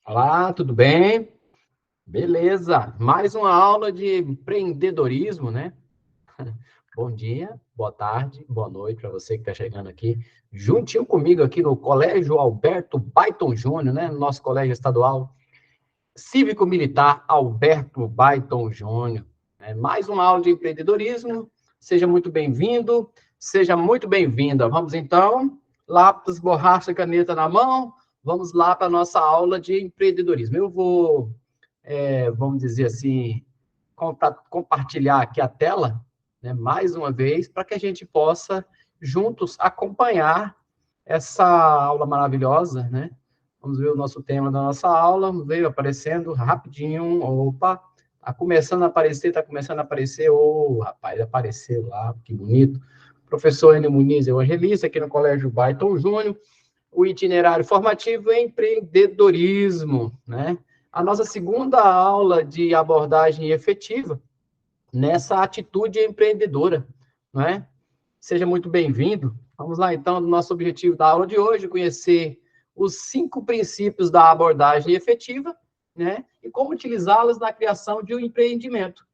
Olá, tudo bem? Beleza, mais uma aula de empreendedorismo, né? Bom dia, boa tarde, boa noite para você que está chegando aqui, juntinho comigo aqui no Colégio Alberto Baiton Júnior, né? No nosso Colégio Estadual Cívico-Militar Alberto Baiton Júnior. Mais uma aula de empreendedorismo, seja muito bem-vindo, seja muito bem-vinda. Vamos então, lápis, borracha, caneta na mão, vamos lá para a nossa aula de empreendedorismo. Eu vou vamos dizer assim, compartilhar aqui a tela, né, mais uma vez, para que a gente possa juntos acompanhar essa aula maravilhosa, né? Vamos ver o nosso tema da nossa aula, veio aparecendo rapidinho, opa, está começando a aparecer, rapaz, apareceu lá, que bonito. Professor Enio Muniz, evangelista, aqui no Colégio Baiton Júnior, o itinerário formativo em empreendedorismo, né? A nossa segunda aula de abordagem efetiva nessa atitude empreendedora, não é? Seja muito bem-vindo. Vamos lá, então, no nosso objetivo da aula de hoje, conhecer os 5 princípios da abordagem efetiva, né? E como utilizá-los na criação de um empreendimento.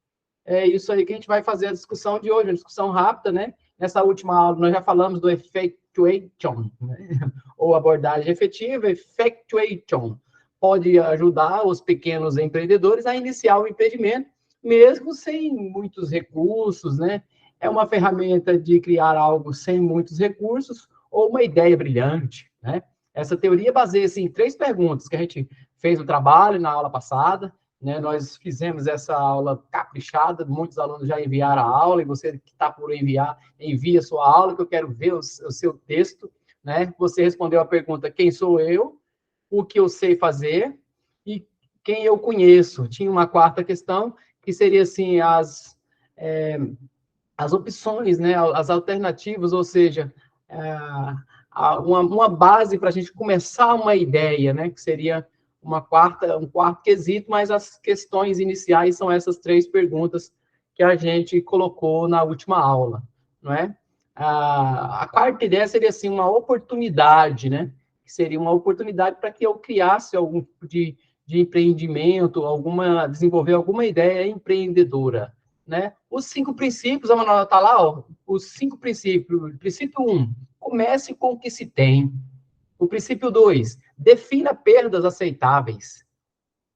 É isso aí que a gente vai fazer a discussão de hoje, uma discussão rápida, né? Nessa última aula, nós já falamos do effectuation, né? Ou abordagem efetiva, effectuation. Pode ajudar os pequenos empreendedores a iniciar o empreendimento, mesmo sem muitos recursos, né? É uma ferramenta de criar algo sem muitos recursos ou uma ideia brilhante, né? Essa teoria baseia-se em 3 perguntas que a gente fez o trabalho na aula passada, né? Nós fizemos essa aula caprichada, muitos alunos já enviaram a aula, e você que está por enviar, envia a sua aula, que eu quero ver o seu texto, né? Você respondeu a pergunta, quem sou eu, o que eu sei fazer e quem eu conheço. Tinha uma quarta questão, que seria assim, as opções, né? As alternativas, ou seja, uma base para a gente começar uma ideia, né? Que seria um quarto quesito, mas as questões iniciais são essas 3 perguntas que a gente colocou na última aula, não é? A quarta ideia seria, assim, uma oportunidade, né? Que seria uma oportunidade para que eu criasse algum tipo de empreendimento, desenvolver alguma ideia empreendedora, né? Os 5 princípios, vamos anotar lá, ó, os 5 princípios. Princípio 1, comece com o que se tem. O princípio 2, defina perdas aceitáveis.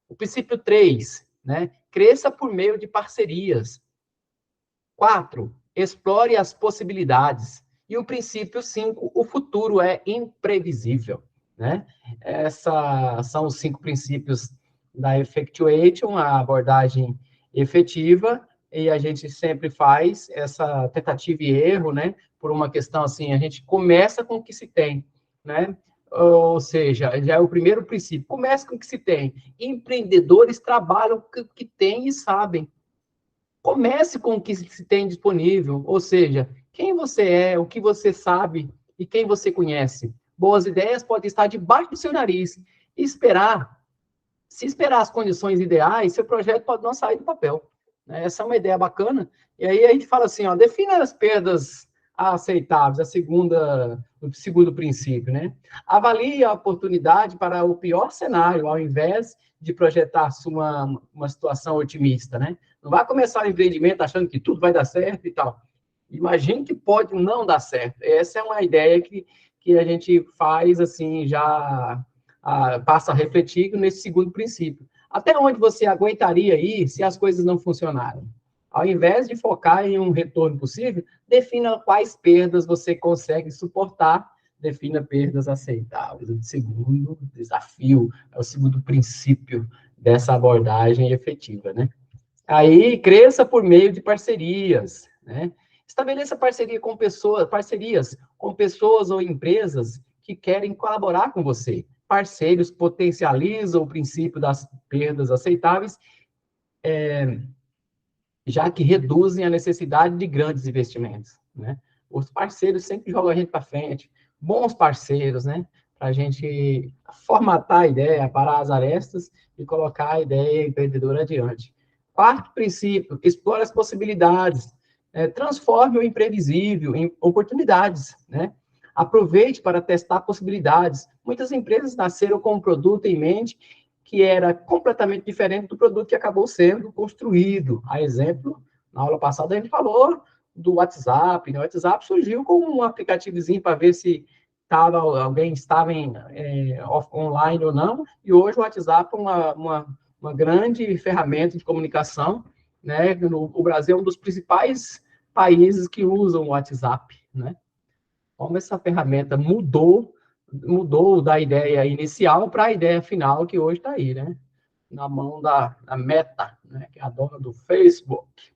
O princípio 3, né? Cresça por meio de parcerias. 4, explore as possibilidades. E o princípio 5, o futuro é imprevisível, né? Esses são os 5 princípios da Effectuation, a abordagem efetiva, e a gente sempre faz essa tentativa e erro, né? Por uma questão assim, a gente começa com o que se tem, né? Ou seja, já é o primeiro princípio, começa com o que se tem. Empreendedores trabalham com o que têm e sabem. Comece com o que se tem disponível, ou seja, quem você é, o que você sabe e quem você conhece. Boas ideias podem estar debaixo do seu nariz e esperar. Se esperar as condições ideais, seu projeto pode não sair do papel. Essa é uma ideia bacana. E aí a gente fala assim, ó, defina as perdas aceitáveis, o segundo princípio, né? Avalie a oportunidade para o pior cenário, ao invés de projetar uma situação otimista, né? Não vai começar o empreendimento achando que tudo vai dar certo e tal. Imagine que pode não dar certo. Essa é uma ideia que a gente faz, assim, já passa a refletir nesse segundo princípio. Até onde você aguentaria ir se as coisas não funcionarem? Ao invés de focar em um retorno possível, defina quais perdas você consegue suportar, defina perdas aceitáveis. O segundo desafio, é o segundo princípio dessa abordagem efetiva, né? Aí, cresça por meio de parcerias, né? Estabeleça parcerias com pessoas ou empresas que querem colaborar com você. Parceiros potencializam o princípio das perdas aceitáveis, já que reduzem a necessidade de grandes investimentos, né? Os parceiros sempre jogam a gente para frente, bons parceiros, né? Para a gente formatar a ideia, parar as arestas e colocar a ideia empreendedora adiante. Quarto princípio, explore as possibilidades, transforme o imprevisível em oportunidades, né? Aproveite para testar possibilidades. Muitas empresas nasceram com um produto em mente que era completamente diferente do produto que acabou sendo construído. A exemplo, na aula passada a gente falou do WhatsApp, né? O WhatsApp surgiu como um aplicativozinho para ver se alguém estava online ou não, e hoje o WhatsApp é uma grande ferramenta de comunicação, né? O Brasil é um dos principais países que usam o WhatsApp, né? Como essa ferramenta mudou da ideia inicial para a ideia final que hoje está aí, né? Na mão da Meta, né? Que é a dona do Facebook.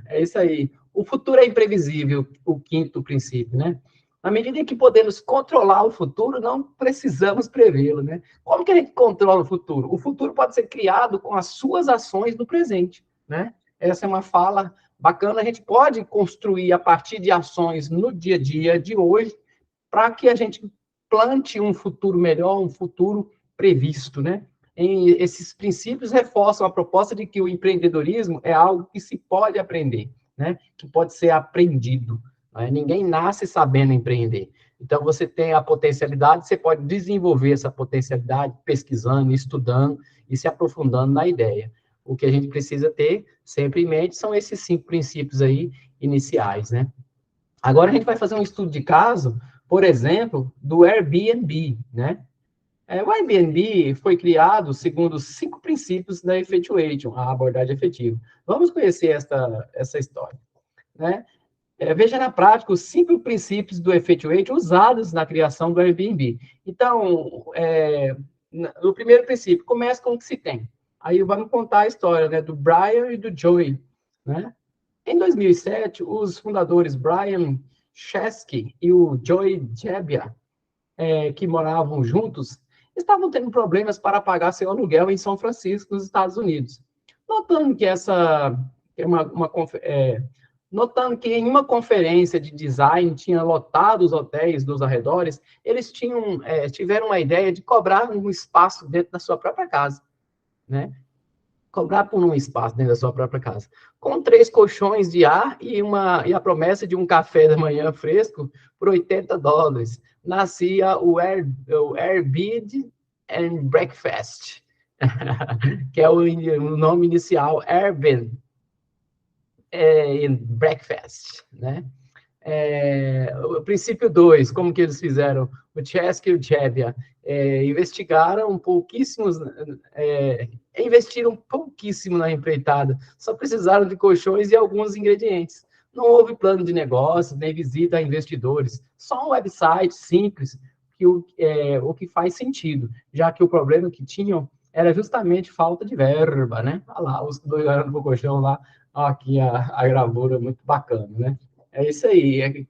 É isso aí. O futuro é imprevisível, o quinto princípio, né? Na medida em que podemos controlar o futuro, não precisamos prevê-lo, né? Como que a gente controla o futuro? O futuro pode ser criado com as suas ações no presente, né? Essa é uma fala bacana. A gente pode construir a partir de ações no dia a dia de hoje para que a gente plante um futuro melhor, um futuro previsto, né? Esses princípios reforçam a proposta de que o empreendedorismo é algo que se pode aprender, né? Que pode ser aprendido. Né? Ninguém nasce sabendo empreender. Então, você tem a potencialidade, você pode desenvolver essa potencialidade pesquisando, estudando e se aprofundando na ideia. O que a gente precisa ter sempre em mente são esses 5 princípios aí iniciais, né? Agora a gente vai fazer um estudo de caso, por exemplo, do Airbnb, né? O Airbnb foi criado segundo os 5 princípios da Effectuation, a abordagem efetiva. Vamos conhecer essa história, né? Veja na prática os 5 princípios do Effectuation usados na criação do Airbnb. Então, no primeiro princípio, começa com o que se tem. Aí vamos contar a história, né, do Brian e do Joey, né? Em 2007, os fundadores Brian Chesky e o Joey Jebbia, que moravam juntos, estavam tendo problemas para pagar seu aluguel em São Francisco, nos Estados Unidos. Notando que notando que em uma conferência de design tinha lotado os hotéis dos arredores, eles tiveram uma ideia de cobrar um espaço dentro da sua própria casa, né? Cobrar por um espaço dentro da sua própria casa. Com 3 colchões de ar e a promessa de um café da manhã fresco por $80. Nascia o Airbnb and Breakfast, que é o nome inicial, Airbnb and Breakfast, né? O princípio 2, como que eles fizeram? O Chesky e o Jebbia investigaram investiram pouquíssimo na empreitada, só precisaram de colchões e alguns ingredientes. Não houve plano de negócio, nem visita a investidores, só um website simples, o que faz sentido, já que o problema que tinham era justamente falta de verba, né? Olha lá, os 2 olhando para o colchão lá, aqui a gravura muito bacana, né? É isso aí,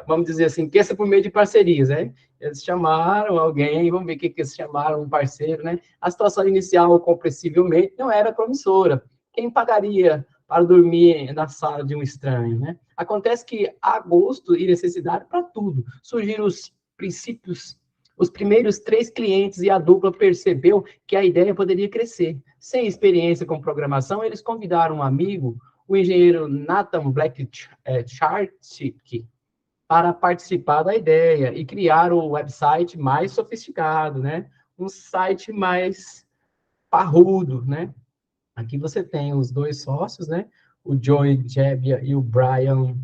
vamos dizer assim, que essa é por meio de parcerias, né? Eles chamaram alguém, vamos ver o que eles chamaram, um parceiro, né? A situação inicial, compreensivelmente, não era promissora. Quem pagaria para dormir na sala de um estranho, né? Acontece que há gosto e necessidade para tudo. Surgiram os princípios, os primeiros 3 clientes e a dupla percebeu que a ideia poderia crescer. Sem experiência com programação, eles convidaram um amigo, o engenheiro Nathan Chartik, para participar da ideia e criar o website mais sofisticado, né? Um site mais parrudo, né? Aqui você tem os 2 sócios, né? O Joey Jebbia e o Brian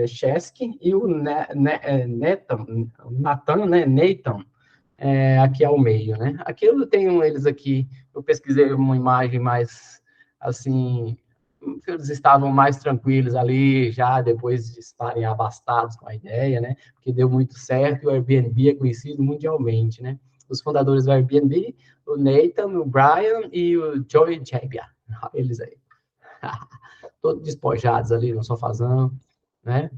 Chesky, e o Nathan, né? Nathan, aqui ao meio, né? Aqui eu tenho eles aqui, eu pesquisei uma imagem mais, assim, eles estavam mais tranquilos ali, já depois de estarem abastados com a ideia, né? Porque deu muito certo e o Airbnb é conhecido mundialmente, né? Os fundadores do Airbnb, o Nathan, o Brian e o Joey Jebbia, eles aí. Todos despojados ali no sofazão, né?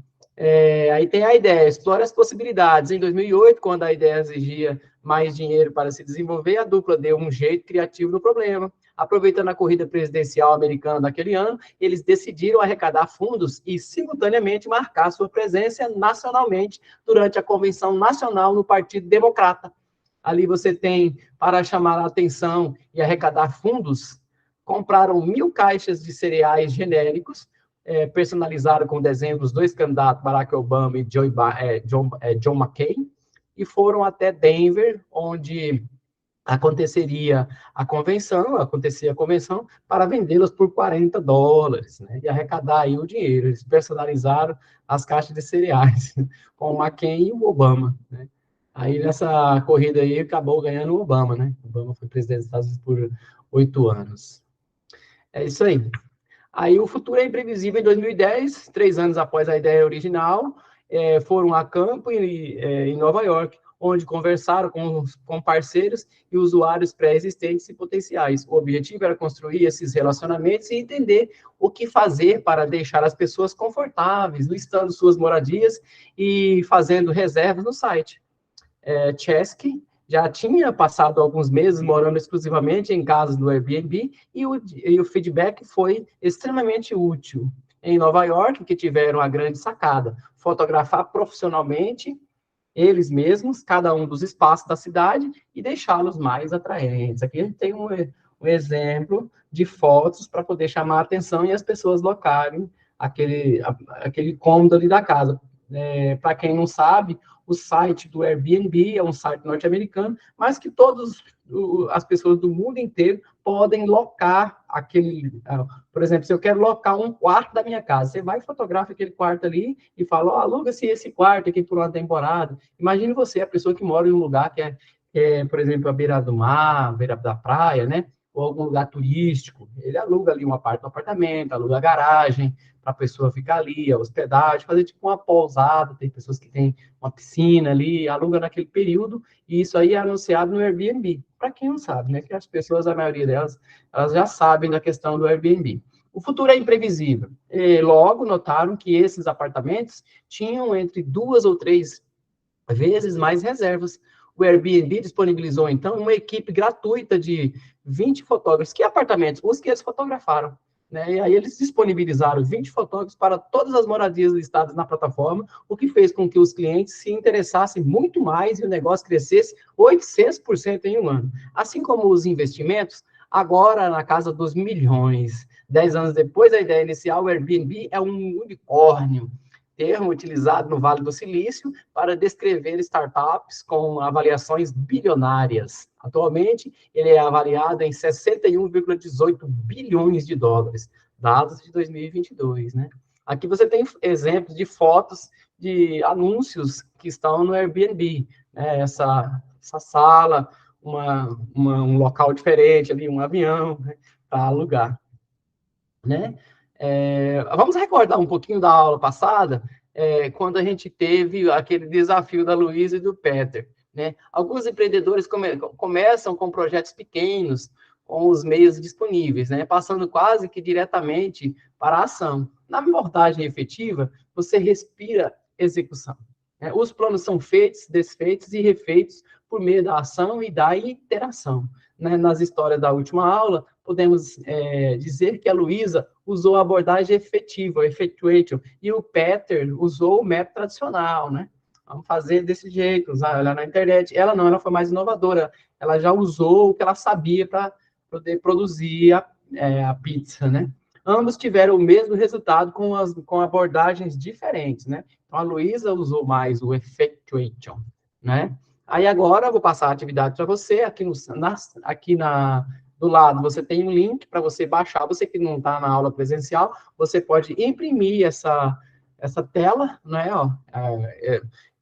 Aí tem a ideia, explora as possibilidades. Em 2008, quando a ideia exigia mais dinheiro para se desenvolver, a dupla deu um jeito criativo no problema. Aproveitando a corrida presidencial americana daquele ano, eles decidiram arrecadar fundos e, simultaneamente, marcar sua presença nacionalmente durante a convenção nacional no Partido Democrata. Ali você tem, para chamar a atenção e arrecadar fundos, compraram 1.000 caixas de cereais genéricos, personalizaram com desenho dos 2 candidatos, Barack Obama e John McCain, e foram até Denver, onde acontecia a convenção para vendê-las por $40, né, e arrecadar aí o dinheiro. Eles personalizaram as caixas de cereais com o McCain e o Obama, né? Aí nessa corrida aí acabou ganhando o Obama, né? O Obama foi presidente dos Estados Unidos por 8 anos. É isso aí. Aí o futuro é imprevisível em 2010, 3 anos após a ideia original, foram a campo em Nova York, onde conversaram com parceiros e usuários pré-existentes e potenciais. O objetivo era construir esses relacionamentos e entender o que fazer para deixar as pessoas confortáveis, listando suas moradias e fazendo reservas no site. Chesky já tinha passado alguns meses morando exclusivamente em casas do Airbnb e o feedback foi extremamente útil. Em Nova York, que tiveram a grande sacada, fotografar profissionalmente eles mesmos, cada um dos espaços da cidade, e deixá-los mais atraentes. Aqui a gente tem um exemplo de fotos para poder chamar a atenção e as pessoas locarem aquele cômodo ali da casa. Para quem não sabe, o site do Airbnb é um site norte-americano, mas que todas as pessoas do mundo inteiro podem locar por exemplo, se eu quero locar um quarto da minha casa, você vai e fotografa aquele quarto ali e fala, aluga-se esse quarto aqui por uma temporada. Imagine você, a pessoa que mora em um lugar que por exemplo, à beira do mar, à beira da praia, né? Ou algum lugar turístico, ele aluga ali um apartamento, aluga a garagem, para a pessoa ficar ali, a hospedagem, fazer tipo uma pousada, tem pessoas que têm uma piscina ali, aluga naquele período, e isso aí é anunciado no Airbnb. Para quem não sabe, né? Que as pessoas, a maioria delas, elas já sabem da questão do Airbnb. O futuro é imprevisível. E logo notaram que esses apartamentos tinham entre 2 ou 3 vezes mais reservas. O Airbnb disponibilizou, então, uma equipe gratuita de 20 fotógrafos. Que apartamentos? Os que eles fotografaram. Né? E aí eles disponibilizaram 20 fotógrafos para todas as moradias listadas na plataforma, o que fez com que os clientes se interessassem muito mais e o negócio crescesse 800% em um ano. Assim como os investimentos, agora na casa dos milhões. 10 anos depois da ideia inicial, o Airbnb é um unicórnio, termo utilizado no Vale do Silício para descrever startups com avaliações bilionárias. Atualmente, ele é avaliado em 61,18 bilhões de dólares, dados de 2022, né? Aqui você tem exemplos de fotos de anúncios que estão no Airbnb, né? Essa sala, um local diferente ali, um avião, né? Para alugar, né? Vamos recordar um pouquinho da aula passada, quando a gente teve aquele desafio da Luísa e do Peter, né? Alguns empreendedores começam com projetos pequenos, com os meios disponíveis, né? Passando quase que diretamente para a ação. Na abordagem efetiva, você respira execução, né? Os planos são feitos, desfeitos e refeitos por meio da ação e da interação, né? Nas histórias da última aula, podemos dizer que a Luísa usou a abordagem efetiva, effectuation, e o Peter usou o método tradicional, né? Vamos fazer desse jeito, usar ela na internet. Ela não, ela foi mais inovadora. Ela já usou o que ela sabia para poder produzir a pizza, né? Ambos tiveram o mesmo resultado com abordagens diferentes, né? Então, a Luísa usou mais o effectuation, né? Aí agora eu vou passar a atividade para você. Do lado, você tem um link para você baixar. Você que não está na aula presencial, você pode imprimir essa tela, né?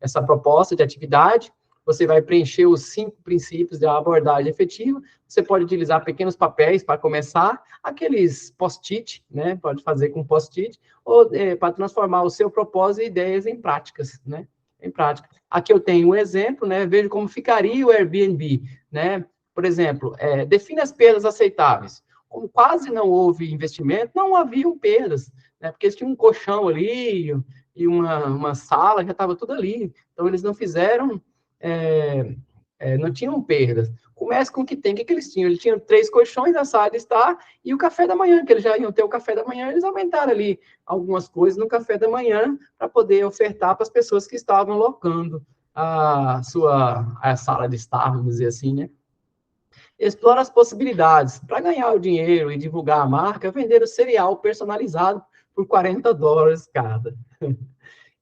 Essa proposta de atividade. Você vai preencher os 5 princípios da abordagem efetiva. Você pode utilizar pequenos papéis para começar, aqueles post-it, né? Pode fazer com post-it, ou para transformar o seu propósito e ideias em práticas, né? Em prática. Aqui eu tenho um exemplo, né? Veja como ficaria o Airbnb, né? Por exemplo, define as perdas aceitáveis. Como quase não houve investimento, não haviam perdas, né? Porque eles tinham um colchão ali e uma sala, já estava tudo ali. Então, eles não fizeram, não tinham perdas. Comece com o que tem. O que eles tinham? Eles tinham 3 colchões, a sala de estar e o café da manhã, que eles já iam ter o café da manhã, eles aumentaram ali algumas coisas no café da manhã para poder ofertar para as pessoas que estavam locando a sala de estar, vamos dizer assim, né? Explora as possibilidades. Para ganhar o dinheiro e divulgar a marca, vender o cereal personalizado por $40 cada.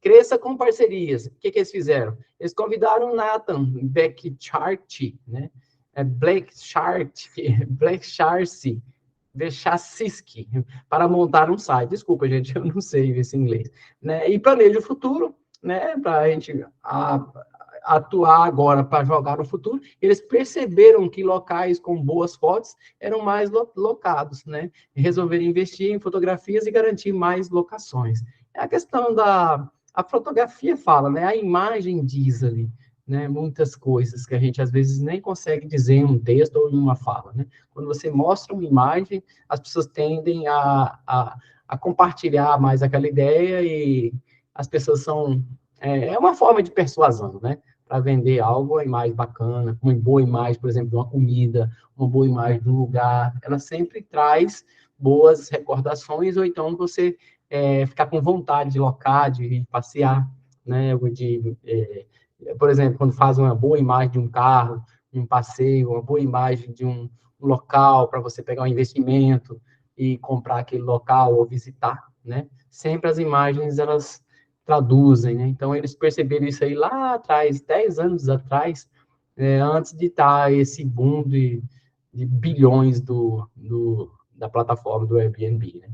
Cresça com parcerias. O que eles fizeram? Eles convidaram o Nathan Beckchart, né? Blackshark Vechaciski, para montar um site. Desculpa, gente, eu não sei esse inglês. Né? E planeje o futuro, né? Para a gente atuar agora para jogar no futuro. Eles perceberam que locais com boas fotos eram mais locados, né? Resolveram investir em fotografias e garantir mais locações. É a questão a fotografia fala, né? A imagem diz ali, né? Muitas coisas que a gente às vezes nem consegue dizer em um texto ou em uma fala, né? Quando você mostra uma imagem, as pessoas tendem a compartilhar mais aquela ideia e as pessoas são... É uma forma de persuasão, né? Para vender algo, a imagem bacana, uma boa imagem, por exemplo, de uma comida, uma boa imagem de um lugar, ela sempre traz boas recordações, ou então você ficar com vontade de locar, de passear, né? Por exemplo, quando faz uma boa imagem de um carro, de um passeio, uma boa imagem de um local para você pegar um investimento e comprar aquele local ou visitar, né? Sempre as imagens, elas traduzem, né? Então, eles perceberam isso aí lá atrás, 10 anos atrás, antes de estar esse boom de bilhões da plataforma do Airbnb, né?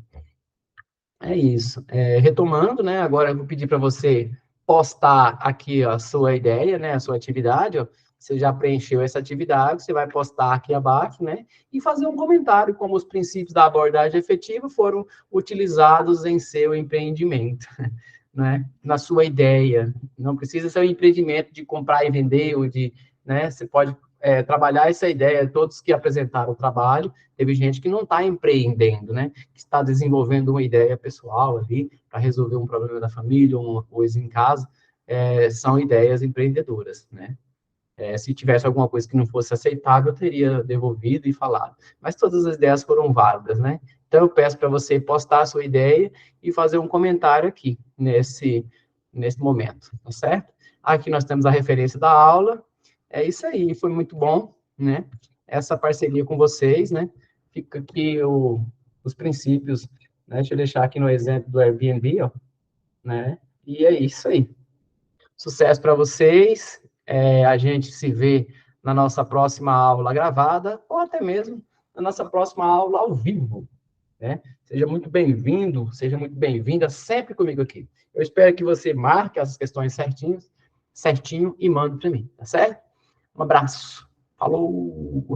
É isso. Retomando, né? Agora eu vou pedir para você postar aqui ó, a sua ideia, né? A sua atividade, ó. Você já preencheu essa atividade, você vai postar aqui abaixo, né? E fazer um comentário como os princípios da abordagem efetiva foram utilizados em seu empreendimento, né? Na sua ideia. Não precisa ser um empreendimento de comprar e vender, ou de, né? Você pode trabalhar essa ideia, todos que apresentaram o trabalho, teve gente que não está empreendendo, né? Que está desenvolvendo uma ideia pessoal ali, para resolver um problema da família, ou uma coisa em casa, são ideias empreendedoras, né? Se tivesse alguma coisa que não fosse aceitável, eu teria devolvido e falado. Mas todas as ideias foram válidas, né? Então, eu peço para você postar a sua ideia e fazer um comentário aqui, nesse momento, tá certo? Aqui nós temos a referência da aula. É isso aí, foi muito bom, né? Essa parceria com vocês, né? Fica aqui os princípios, né? Deixa eu deixar aqui no exemplo do Airbnb, ó, né? E é isso aí. Sucesso para vocês. A gente se vê na nossa próxima aula gravada, ou até mesmo na nossa próxima aula ao vivo, né? Seja muito bem-vindo, seja muito bem-vinda sempre comigo aqui. Eu espero que você marque essas questões certinho e mande para mim, tá certo? Um abraço. Falou!